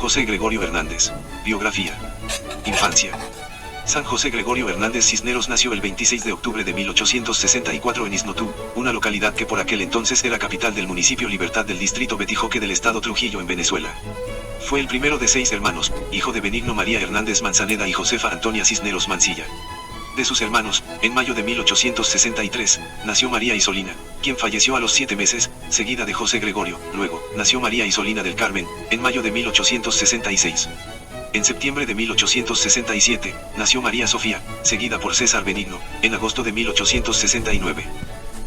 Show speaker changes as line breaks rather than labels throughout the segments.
José Gregorio Hernández. Biografía. Infancia. San José Gregorio Hernández Cisneros nació el 26 de octubre de 1864 en Iznotú, una localidad que por aquel entonces era capital del municipio Libertad del distrito Betijoque del estado Trujillo en Venezuela. Fue el primero de 6 hermanos, hijo de Benigno María Hernández Manzaneda y Josefa Antonia Cisneros Mancilla. De sus hermanos, en mayo de 1863, nació María Isolina, quien falleció a los 7 meses, seguida de José Gregorio. Luego, nació María Isolina del Carmen, en mayo de 1866. En septiembre de 1867, nació María Sofía, seguida por César Benigno, en agosto de 1869.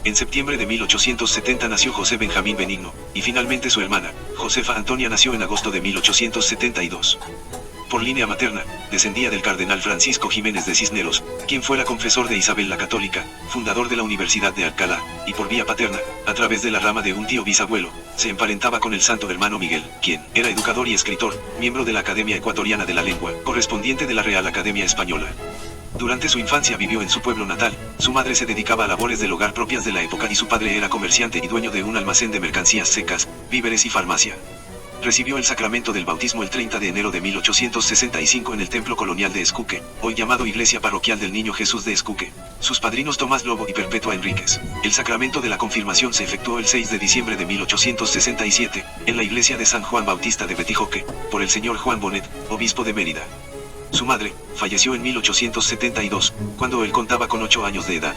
En septiembre de 1870 nació José Benjamín Benigno, y finalmente su hermana, Josefa Antonia nació en agosto de 1872. Por línea materna, descendía del cardenal Francisco Jiménez de Cisneros, quien fuera confesor de Isabel la Católica, fundador de la Universidad de Alcalá, y por vía paterna, a través de la rama de un tío bisabuelo, se emparentaba con el santo hermano Miguel, quien era educador y escritor, miembro de la Academia Ecuatoriana de la Lengua, correspondiente de la Real Academia Española. Durante su infancia vivió en su pueblo natal, su madre se dedicaba a labores del hogar propias de la época y su padre era comerciante y dueño de un almacén de mercancías secas, víveres y farmacia. Recibió el sacramento del bautismo el 30 de enero de 1865 en el templo colonial de Escuque, hoy llamado Iglesia Parroquial del Niño Jesús de Escuque. Sus padrinos Tomás Lobo y Perpetua Enríquez. El sacramento de la confirmación se efectuó el 6 de diciembre de 1867, en la iglesia de San Juan Bautista de Betijoque, por el señor Juan Bonet, obispo de Mérida. Su madre, falleció en 1872, cuando él contaba con 8 años de edad.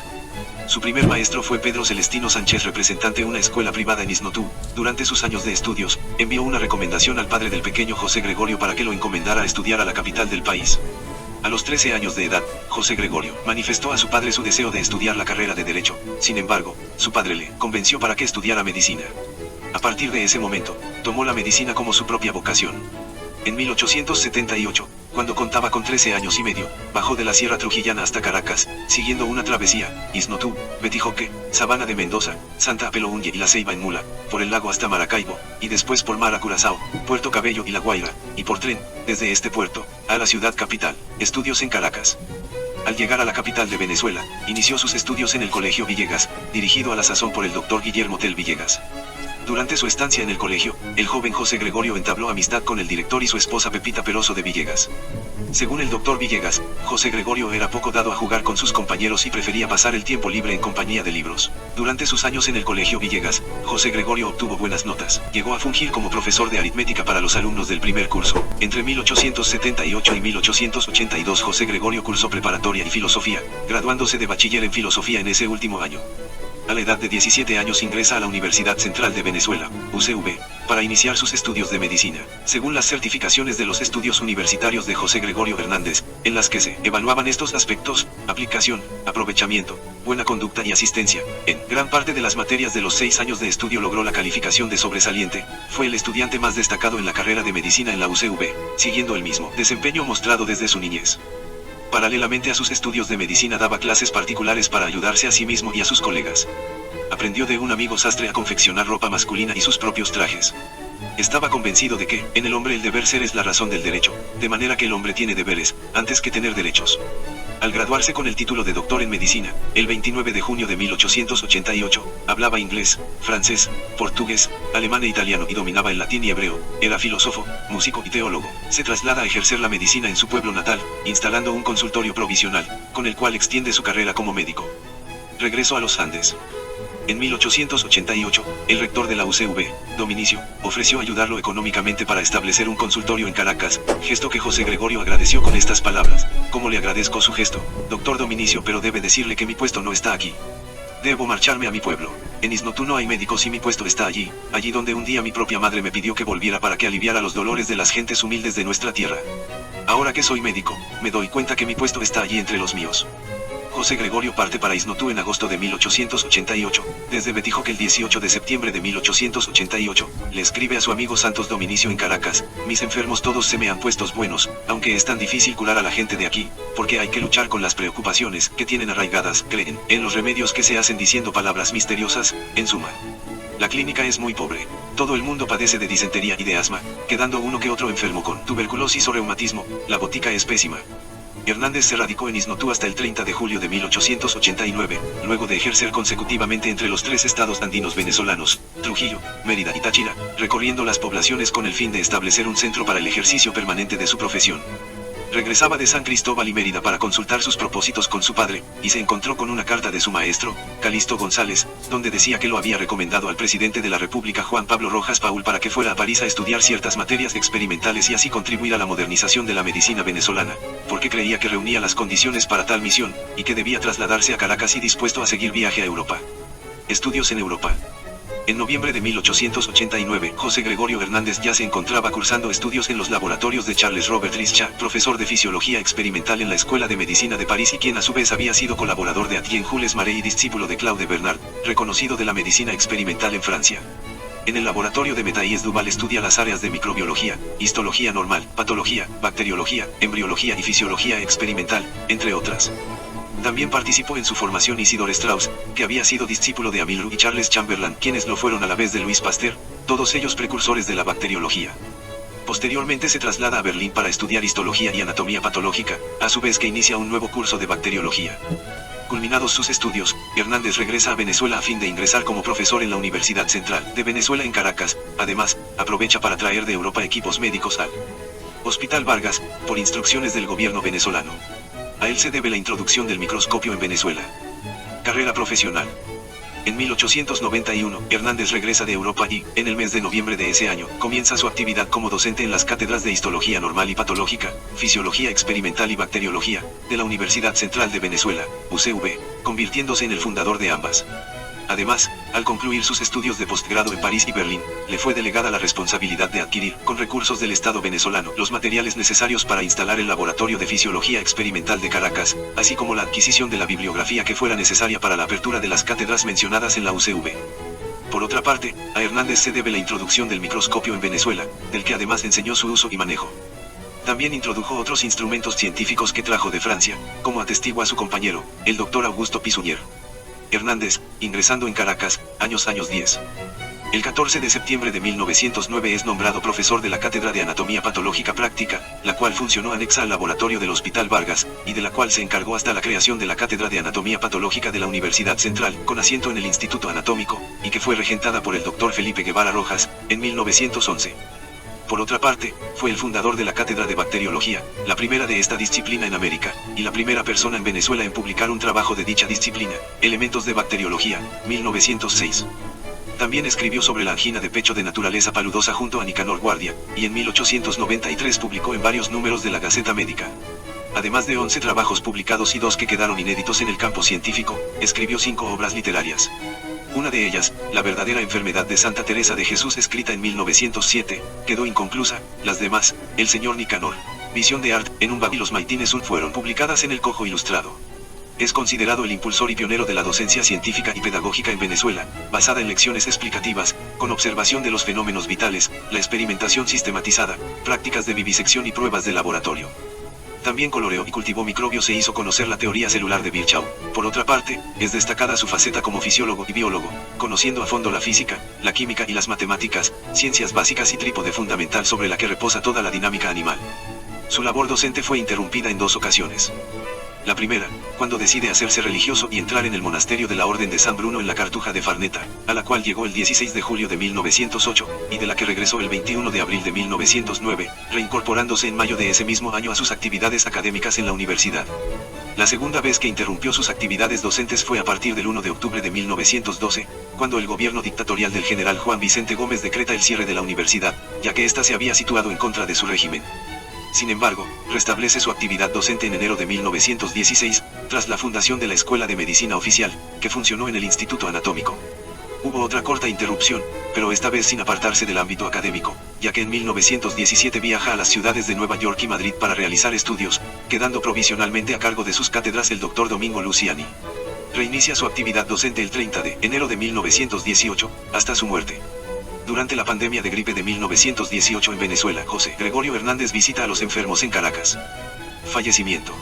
Su primer maestro fue Pedro Celestino Sánchez, representante de una escuela privada en Iznotú. Durante sus años de estudios, envió una recomendación al padre del pequeño José Gregorio para que lo encomendara a estudiar a la capital del país. A los 13 años de edad, José Gregorio manifestó a su padre su deseo de estudiar la carrera de Derecho. Sin embargo, su padre le convenció para que estudiara medicina. A partir de ese momento, tomó la medicina como su propia vocación. En 1878, cuando contaba con 13 años y medio, bajó de la Sierra Trujillana hasta Caracas, siguiendo una travesía, Iznotú, Betijoque, Sabana de Mendoza, Santa Apelounye y La Ceiba en mula, por el lago hasta Maracaibo, y después por mar a Curazao, Puerto Cabello y La Guaira, y por tren, desde este puerto, a la ciudad capital, estudios en Caracas. Al llegar a la capital de Venezuela, inició sus estudios en el Colegio Villegas, dirigido a la sazón por el doctor Guillermo Tell Villegas. Durante su estancia en el colegio, el joven José Gregorio entabló amistad con el director y su esposa Pepita Peroso de Villegas. Según el doctor Villegas, José Gregorio era poco dado a jugar con sus compañeros y prefería pasar el tiempo libre en compañía de libros. Durante sus años en el colegio Villegas, José Gregorio obtuvo buenas notas. Llegó a fungir como profesor de aritmética para los alumnos del primer curso. Entre 1878 y 1882 José Gregorio cursó preparatoria y filosofía, graduándose de bachiller en filosofía en ese último año. A la edad de 17 años ingresa a la Universidad Central de Venezuela, UCV, para iniciar sus estudios de medicina. Según las certificaciones de los estudios universitarios de José Gregorio Hernández, en las que se evaluaban estos aspectos: aplicación, aprovechamiento, buena conducta y asistencia, en gran parte de las materias de los 6 años de estudio logró la calificación de sobresaliente. Fue el estudiante más destacado en la carrera de medicina en la UCV, siguiendo el mismo desempeño mostrado desde su niñez. Paralelamente a sus estudios de medicina daba clases particulares para ayudarse a sí mismo y a sus colegas. Aprendió de un amigo sastre a confeccionar ropa masculina y sus propios trajes. Estaba convencido de que, en el hombre el deber ser es la razón del derecho, de manera que el hombre tiene deberes, antes que tener derechos. Al graduarse con el título de doctor en medicina, el 29 de junio de 1888, hablaba inglés, francés, portugués, alemán e italiano y dominaba el latín y hebreo. Era filósofo, músico y teólogo. Se traslada a ejercer la medicina en su pueblo natal, instalando un consultorio provisional, con el cual extiende su carrera como médico. Regreso a los Andes. En 1888, el rector de la UCV, Dominicio, ofreció ayudarlo económicamente para establecer un consultorio en Caracas, gesto que José Gregorio agradeció con estas palabras: «¿Cómo le agradezco su gesto, doctor Dominicio, pero debe decirle que mi puesto no está aquí. Debo marcharme a mi pueblo. En Iznotú no hay médicos y mi puesto está allí, allí donde un día mi propia madre me pidió que volviera para que aliviara los dolores de las gentes humildes de nuestra tierra. Ahora que soy médico, me doy cuenta que mi puesto está allí entre los míos». José Gregorio parte para Iznotú en agosto de 1888, desde Betijoque el 18 de septiembre de 1888, le escribe a su amigo Santos Dominicio en Caracas: «Mis enfermos todos se me han puesto buenos, aunque es tan difícil curar a la gente de aquí, porque hay que luchar con las preocupaciones que tienen arraigadas, creen en los remedios que se hacen diciendo palabras misteriosas, en suma. La clínica es muy pobre, todo el mundo padece de disentería y de asma, quedando uno que otro enfermo con tuberculosis o reumatismo, la botica es pésima. Hernández se radicó en Isnotú hasta el 30 de julio de 1889, luego de ejercer consecutivamente entre los 3 estados andinos venezolanos, Trujillo, Mérida y Táchira, recorriendo las poblaciones con el fin de establecer un centro para el ejercicio permanente de su profesión. Regresaba de San Cristóbal y Mérida para consultar sus propósitos con su padre, y se encontró con una carta de su maestro, Calixto González, donde decía que lo había recomendado al presidente de la República Juan Pablo Rojas Paul para que fuera a París a estudiar ciertas materias experimentales y así contribuir a la modernización de la medicina venezolana, porque creía que reunía las condiciones para tal misión, y que debía trasladarse a Caracas y dispuesto a seguir viaje a Europa. Estudios en Europa. En noviembre de 1889, José Gregorio Hernández ya se encontraba cursando estudios en los laboratorios de Charles Robert Rischat, profesor de fisiología experimental en la Escuela de Medicina de París y quien a su vez había sido colaborador de Etienne Jules Marey y discípulo de Claude Bernard, reconocido de la medicina experimental en Francia. En el laboratorio de Métailles Duval estudia las áreas de microbiología, histología normal, patología, bacteriología, embriología y fisiología experimental, entre otras. También participó en su formación Isidore Strauss, que había sido discípulo de Emile Roux y Charles Chamberlain, quienes lo fueron a la vez de Louis Pasteur, todos ellos precursores de la bacteriología. Posteriormente se traslada a Berlín para estudiar histología y anatomía patológica, a su vez que inicia un nuevo curso de bacteriología. Culminados sus estudios, Hernández regresa a Venezuela a fin de ingresar como profesor en la Universidad Central de Venezuela en Caracas. Además, aprovecha para traer de Europa equipos médicos al Hospital Vargas, por instrucciones del gobierno venezolano. A él se debe la introducción del microscopio en Venezuela. Carrera profesional. En 1891, Hernández regresa de Europa y, en el mes de noviembre de ese año, comienza su actividad como docente en las cátedras de Histología Normal y Patológica, Fisiología Experimental y Bacteriología, de la Universidad Central de Venezuela, UCV, convirtiéndose en el fundador de ambas. Además, al concluir sus estudios de postgrado en París y Berlín, le fue delegada la responsabilidad de adquirir, con recursos del Estado venezolano, los materiales necesarios para instalar el Laboratorio de Fisiología Experimental de Caracas, así como la adquisición de la bibliografía que fuera necesaria para la apertura de las cátedras mencionadas en la UCV. Por otra parte, a Hernández se debe la introducción del microscopio en Venezuela, del que además enseñó su uso y manejo. También introdujo otros instrumentos científicos que trajo de Francia, como atestigua su compañero, el doctor Augusto Pisunier. Hernández, ingresando en Caracas, años 10. El 14 de septiembre de 1909 es nombrado profesor de la Cátedra de Anatomía Patológica Práctica, la cual funcionó anexa al laboratorio del Hospital Vargas, y de la cual se encargó hasta la creación de la Cátedra de Anatomía Patológica de la Universidad Central, con asiento en el Instituto Anatómico, y que fue regentada por el Dr. Felipe Guevara Rojas, en 1911. Por otra parte, fue el fundador de la Cátedra de Bacteriología, la primera de esta disciplina en América, y la primera persona en Venezuela en publicar un trabajo de dicha disciplina, Elementos de Bacteriología, 1906. También escribió sobre la angina de pecho de naturaleza paludosa junto a Nicanor Guardia, y en 1893 publicó en varios números de la Gaceta Médica. Además de 11 trabajos publicados y 2 que quedaron inéditos en el campo científico, escribió 5 obras literarias. Una de ellas, La verdadera enfermedad de Santa Teresa de Jesús, escrita en 1907, quedó inconclusa. Las demás, El señor Nicanor, Visión de Art, en un Babilos Maitines fueron publicadas en El Cojo Ilustrado. Es considerado el impulsor y pionero de la docencia científica y pedagógica en Venezuela, basada en lecciones explicativas, con observación de los fenómenos vitales, la experimentación sistematizada, prácticas de vivisección y pruebas de laboratorio. También coloreó y cultivó microbios e hizo conocer la teoría celular de Virchow. Por otra parte, es destacada su faceta como fisiólogo y biólogo, conociendo a fondo la física, la química y las matemáticas, ciencias básicas y trípode fundamental sobre la que reposa toda la dinámica animal. Su labor docente fue interrumpida en 2 ocasiones. La primera, cuando decide hacerse religioso y entrar en el monasterio de la Orden de San Bruno en la Cartuja de Farneta, a la cual llegó el 16 de julio de 1908, y de la que regresó el 21 de abril de 1909, reincorporándose en mayo de ese mismo año a sus actividades académicas en la universidad. La segunda vez que interrumpió sus actividades docentes fue a partir del 1 de octubre de 1912, cuando el gobierno dictatorial del general Juan Vicente Gómez decreta el cierre de la universidad, ya que ésta se había situado en contra de su régimen. Sin embargo, restablece su actividad docente en enero de 1916, tras la fundación de la Escuela de Medicina Oficial, que funcionó en el Instituto Anatómico. Hubo otra corta interrupción, pero esta vez sin apartarse del ámbito académico, ya que en 1917 viaja a las ciudades de Nueva York y Madrid para realizar estudios, quedando provisionalmente a cargo de sus cátedras el Dr. Domingo Luciani. Reinicia su actividad docente el 30 de enero de 1918, hasta su muerte. Durante la pandemia de gripe de 1918 en Venezuela, José Gregorio Hernández visita a los enfermos en Caracas. Fallecimiento.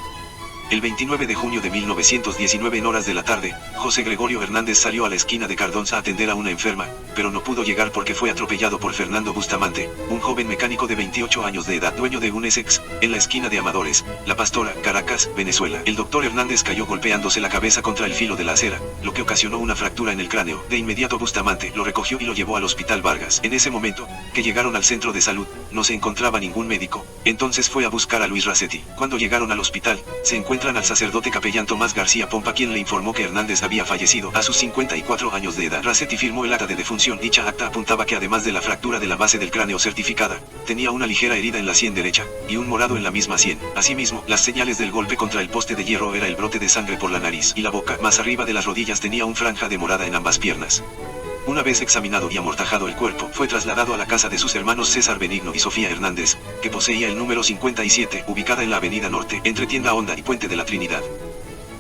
El 29 de junio de 1919 en horas de la tarde, José Gregorio Hernández salió a la esquina de Cardonza a atender a una enferma, pero no pudo llegar porque fue atropellado por Fernando Bustamante, un joven mecánico de 28 años de edad, dueño de un Essex, en la esquina de Amadores, La Pastora, Caracas, Venezuela. El doctor Hernández cayó golpeándose la cabeza contra el filo de la acera, lo que ocasionó una fractura en el cráneo. De inmediato Bustamante lo recogió y lo llevó al Hospital Vargas. En ese momento, que llegaron al centro de salud, no se encontraba ningún médico, entonces fue a buscar a Luis Racetti. Cuando llegaron al hospital, se encuentran al sacerdote capellán Tomás García Pompa, quien le informó que Hernández había fallecido a sus 54 años de edad. Racetti firmó el acta de defunción. Dicha acta apuntaba que además de la fractura de la base del cráneo certificada, tenía una ligera herida en la sien derecha, y un morado en la misma sien. Asimismo, las señales del golpe contra el poste de hierro era el brote de sangre por la nariz y la boca. Más arriba de las rodillas tenía un franja de morada en ambas piernas. Una vez examinado y amortajado el cuerpo, fue trasladado a la casa de sus hermanos César Benigno y Sofía Hernández, que poseía el número 57, ubicada en la Avenida Norte, entre Tienda Honda y Puente de la Trinidad.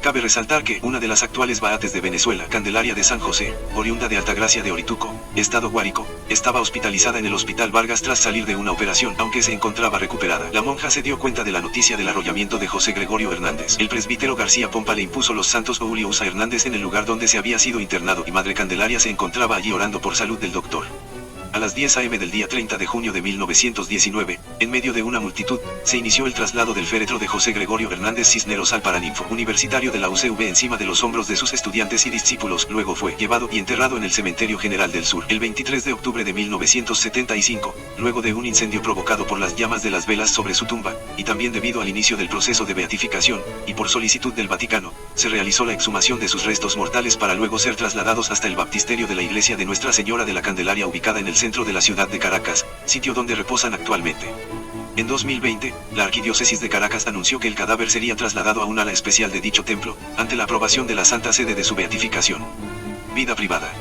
Cabe resaltar que una de las actuales Baates de Venezuela, Candelaria de San José, oriunda de Altagracia de Orituco, Estado Guárico, estaba hospitalizada en el Hospital Vargas tras salir de una operación, aunque se encontraba recuperada. La monja se dio cuenta de la noticia del arrollamiento de José Gregorio Hernández. El presbítero García Pompa le impuso los santos Ouliousa Hernández en el lugar donde se había sido internado, y Madre Candelaria se encontraba allí orando por salud del doctor. A las 10 a.m. del día 30 de junio de 1919, en medio de una multitud, se inició el traslado del féretro de José Gregorio Hernández Cisneros al Paraninfo Universitario de la UCV encima de los hombros de sus estudiantes y discípulos. Luego fue llevado y enterrado en el Cementerio General del Sur. El 23 de octubre de 1975, luego de un incendio provocado por las llamas de las velas sobre su tumba, y también debido al inicio del proceso de beatificación, y por solicitud del Vaticano, se realizó la exhumación de sus restos mortales para luego ser trasladados hasta el baptisterio de la iglesia de Nuestra Señora de la Candelaria, ubicada en el centro de la ciudad de Caracas, sitio donde reposan actualmente. En 2020, la Arquidiócesis de Caracas anunció que el cadáver sería trasladado a un ala especial de dicho templo, ante la aprobación de la Santa Sede de su beatificación. Vida privada.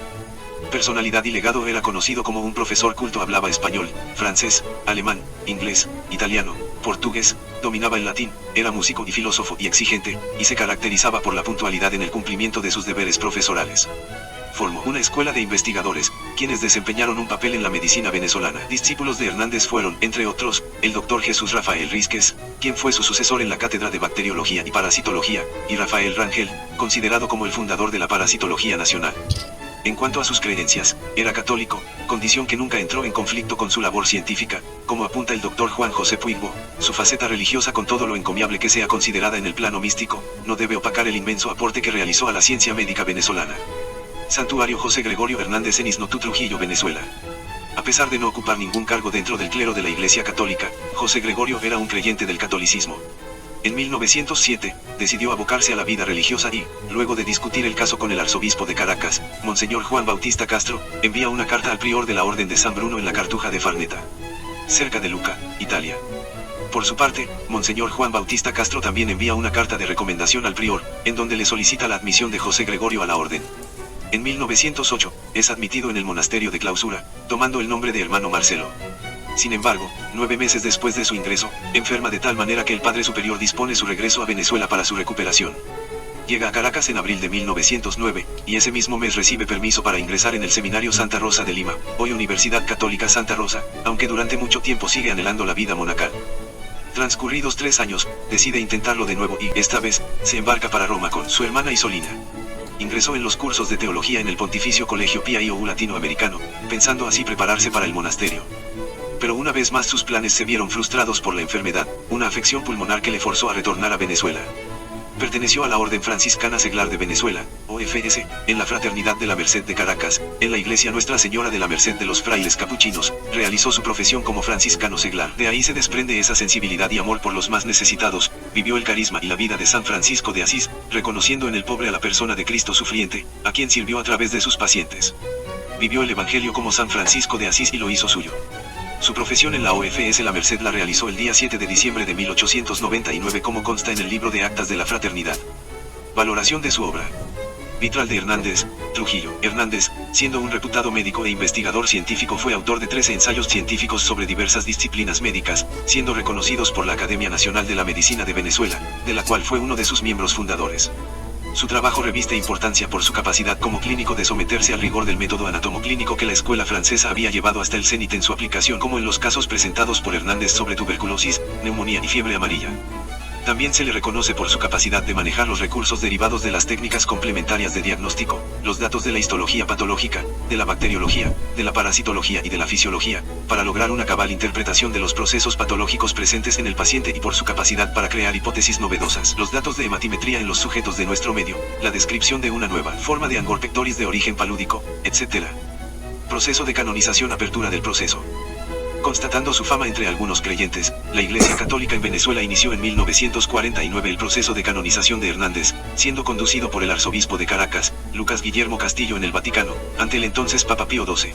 Personalidad y legado. Era conocido como un profesor culto, hablaba español, francés, alemán, inglés, italiano, portugués, dominaba el latín, era músico y filósofo y exigente, y se caracterizaba por la puntualidad en el cumplimiento de sus deberes profesorales. Formó una escuela de investigadores, quienes desempeñaron un papel en la medicina venezolana. Discípulos de Hernández fueron, entre otros, el doctor Jesús Rafael Rísquez, quien fue su sucesor en la cátedra de bacteriología y parasitología, y Rafael Rangel, considerado como el fundador de la parasitología nacional. En cuanto a sus creencias, era católico, condición que nunca entró en conflicto con su labor científica, como apunta el doctor Juan José Puigbo. Su faceta religiosa, con todo lo encomiable que sea considerada en el plano místico, no debe opacar el inmenso aporte que realizó a la ciencia médica venezolana. Santuario José Gregorio Hernández en Isnotú, Trujillo, Venezuela. A pesar de no ocupar ningún cargo dentro del clero de la Iglesia Católica, José Gregorio era un creyente del catolicismo. En 1907, decidió abocarse a la vida religiosa y, luego de discutir el caso con el arzobispo de Caracas, Monseñor Juan Bautista Castro, envía una carta al prior de la Orden de San Bruno en la Cartuja de Farneta, cerca de Lucca, Italia. Por su parte, Monseñor Juan Bautista Castro también envía una carta de recomendación al prior, en donde le solicita la admisión de José Gregorio a la orden. En 1908, es admitido en el monasterio de clausura, tomando el nombre de hermano Marcelo. Sin embargo, 9 meses después de su ingreso, enferma de tal manera que el Padre Superior dispone su regreso a Venezuela para su recuperación. Llega a Caracas en abril de 1909, y ese mismo mes recibe permiso para ingresar en el Seminario Santa Rosa de Lima, hoy Universidad Católica Santa Rosa, aunque durante mucho tiempo sigue anhelando la vida monacal. Transcurridos 3 años, decide intentarlo de nuevo y, esta vez, se embarca para Roma con su hermana Isolina. Ingresó en los cursos de teología en el Pontificio Colegio Pía y Latinoamericano, pensando así prepararse para el monasterio. Pero una vez más sus planes se vieron frustrados por la enfermedad, una afección pulmonar que le forzó a retornar a Venezuela. Perteneció a la Orden Franciscana Seglar de Venezuela, OFS, en la Fraternidad de la Merced de Caracas, en la Iglesia Nuestra Señora de la Merced de los Frailes Capuchinos, realizó su profesión como franciscano seglar. De ahí se desprende esa sensibilidad y amor por los más necesitados, vivió el carisma y la vida de San Francisco de Asís, reconociendo en el pobre a la persona de Cristo sufriente, a quien sirvió a través de sus pacientes. Vivió el Evangelio como San Francisco de Asís y lo hizo suyo. Su profesión en la OFS La Merced la realizó el día 7 de diciembre de 1899, como consta en el libro de actas de la fraternidad. Valoración de su obra. Vitral de Hernández, Trujillo. Hernández, siendo un reputado médico e investigador científico, fue autor de 13 ensayos científicos sobre diversas disciplinas médicas, siendo reconocidos por la Academia Nacional de la Medicina de Venezuela, de la cual fue uno de sus miembros fundadores. Su trabajo reviste importancia por su capacidad como clínico de someterse al rigor del método anatomoclínico que la escuela francesa había llevado hasta el cenit en su aplicación, como en los casos presentados por Hernández sobre tuberculosis, neumonía y fiebre amarilla. También se le reconoce por su capacidad de manejar los recursos derivados de las técnicas complementarias de diagnóstico, los datos de la histología patológica, de la bacteriología, de la parasitología y de la fisiología, para lograr una cabal interpretación de los procesos patológicos presentes en el paciente y por su capacidad para crear hipótesis novedosas. Los datos de hematimetría en los sujetos de nuestro medio, la descripción de una nueva forma de Angor pectoris de origen palúdico, etc. Proceso de canonización. Apertura del proceso. Constatando su fama entre algunos creyentes, la Iglesia Católica en Venezuela inició en 1949 el proceso de canonización de Hernández, siendo conducido por el arzobispo de Caracas, Lucas Guillermo Castillo en el Vaticano, ante el entonces Papa Pío XII.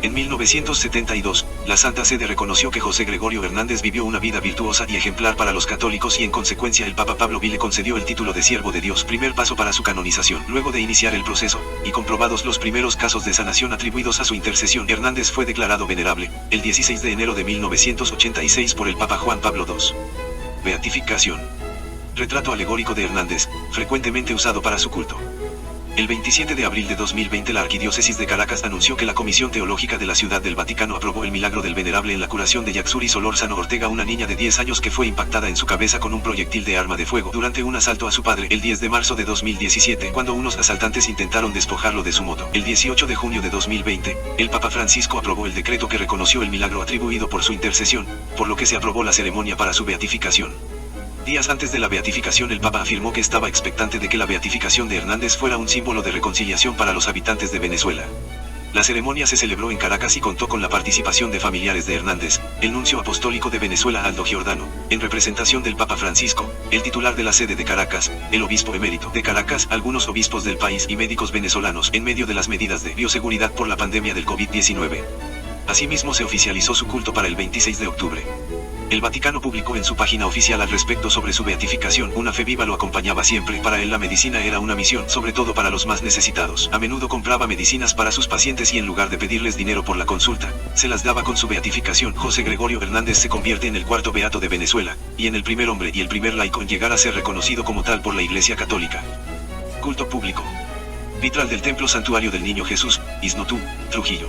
En 1972, la Santa Sede reconoció que José Gregorio Hernández vivió una vida virtuosa y ejemplar para los católicos y en consecuencia el Papa Pablo V le concedió el título de siervo de Dios, primer paso para su canonización. Luego de iniciar el proceso, y comprobados los primeros casos de sanación atribuidos a su intercesión, Hernández fue declarado venerable, el 16 de enero de 1986 por el Papa Juan Pablo II. Beatificación. Retrato alegórico de Hernández, frecuentemente usado para su culto. El 27 de abril de 2020 la Arquidiócesis de Caracas anunció que la Comisión Teológica de la Ciudad del Vaticano aprobó el milagro del venerable en la curación de Yaxuri Solórzano Ortega, una niña de 10 años que fue impactada en su cabeza con un proyectil de arma de fuego durante un asalto a su padre el 10 de marzo de 2017, cuando unos asaltantes intentaron despojarlo de su moto. El 18 de junio de 2020, el Papa Francisco aprobó el decreto que reconoció el milagro atribuido por su intercesión, por lo que se aprobó la ceremonia para su beatificación. Días antes de la beatificación el Papa afirmó que estaba expectante de que la beatificación de Hernández fuera un símbolo de reconciliación para los habitantes de Venezuela. La ceremonia se celebró en Caracas y contó con la participación de familiares de Hernández, el nuncio apostólico de Venezuela Aldo Giordano, en representación del Papa Francisco, el titular de la sede de Caracas, el obispo emérito de Caracas, algunos obispos del país y médicos venezolanos en medio de las medidas de bioseguridad por la pandemia del COVID-19. Asimismo se oficializó su culto para el 26 de octubre. El Vaticano publicó en su página oficial al respecto sobre su beatificación: una fe viva lo acompañaba siempre. Para él la medicina era una misión, sobre todo para los más necesitados. A menudo compraba medicinas para sus pacientes y en lugar de pedirles dinero por la consulta, se las daba con su beatificación. José Gregorio Hernández se convierte en el cuarto beato de Venezuela, y en el primer hombre y el primer laico en llegar a ser reconocido como tal por la Iglesia Católica. Culto público. Vitral del Templo Santuario del Niño Jesús, Isnotú, Trujillo.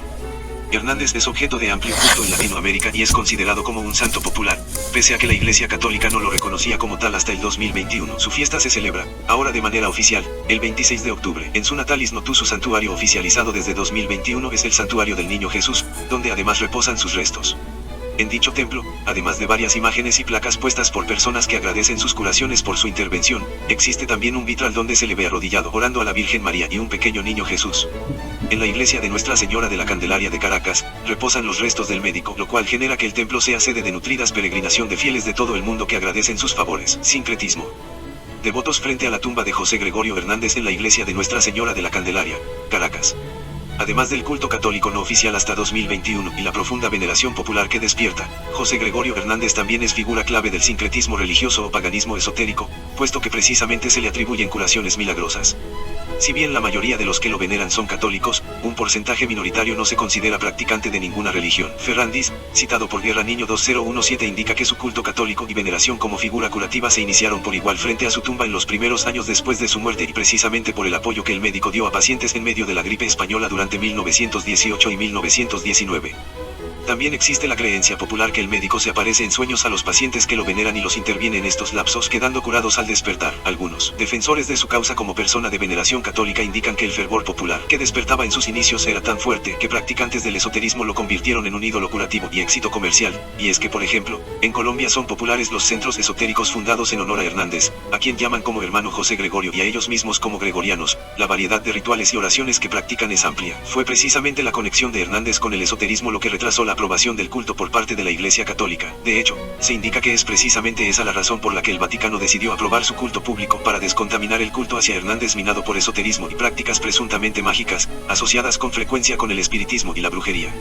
Hernández es objeto de amplio culto en Latinoamérica y es considerado como un santo popular, pese a que la Iglesia Católica no lo reconocía como tal hasta el 2021. Su fiesta se celebra, ahora de manera oficial, el 26 de octubre. En su natal Isnotú su santuario oficializado desde 2021 es el Santuario del Niño Jesús, donde además reposan sus restos. En dicho templo, además de varias imágenes y placas puestas por personas que agradecen sus curaciones por su intervención, existe también un vitral donde se le ve arrodillado orando a la Virgen María y un pequeño niño Jesús. En la iglesia de Nuestra Señora de la Candelaria de Caracas, reposan los restos del médico, lo cual genera que el templo sea sede de nutridas peregrinación de fieles de todo el mundo que agradecen sus favores. Sincretismo. Devotos frente a la tumba de José Gregorio Hernández en la iglesia de Nuestra Señora de la Candelaria, Caracas. Además del culto católico no oficial hasta 2021 y la profunda veneración popular que despierta, José Gregorio Hernández también es figura clave del sincretismo religioso o paganismo esotérico, puesto que precisamente se le atribuyen curaciones milagrosas. Si bien la mayoría de los que lo veneran son católicos, un porcentaje minoritario no se considera practicante de ninguna religión. Ferrandis, citado por Guerra Niño 2017, indica que su culto católico y veneración como figura curativa se iniciaron por igual frente a su tumba en los primeros años después de su muerte y precisamente por el apoyo que el médico dio a pacientes en medio de la gripe española durante 1918 y 1919. También existe la creencia popular que el médico se aparece en sueños a los pacientes que lo veneran y los interviene en estos lapsos, quedando curados al despertar. Algunos defensores de su causa como persona de veneración católica indican que el fervor popular que despertaba en sus inicios era tan fuerte que practicantes del esoterismo lo convirtieron en un ídolo curativo y éxito comercial, y es que por ejemplo, en Colombia son populares los centros esotéricos fundados en honor a Hernández, a quien llaman como hermano José Gregorio y a ellos mismos como gregorianos. La variedad de rituales y oraciones que practican es amplia. Fue precisamente la conexión de Hernández con el esoterismo lo que retrasó la aprobación del culto por parte de la Iglesia Católica. De hecho, se indica que es precisamente esa la razón por la que el Vaticano decidió aprobar su culto público para descontaminar el culto hacia Hernández minado por esoterismo y prácticas presuntamente mágicas, asociadas con frecuencia con el espiritismo y la brujería.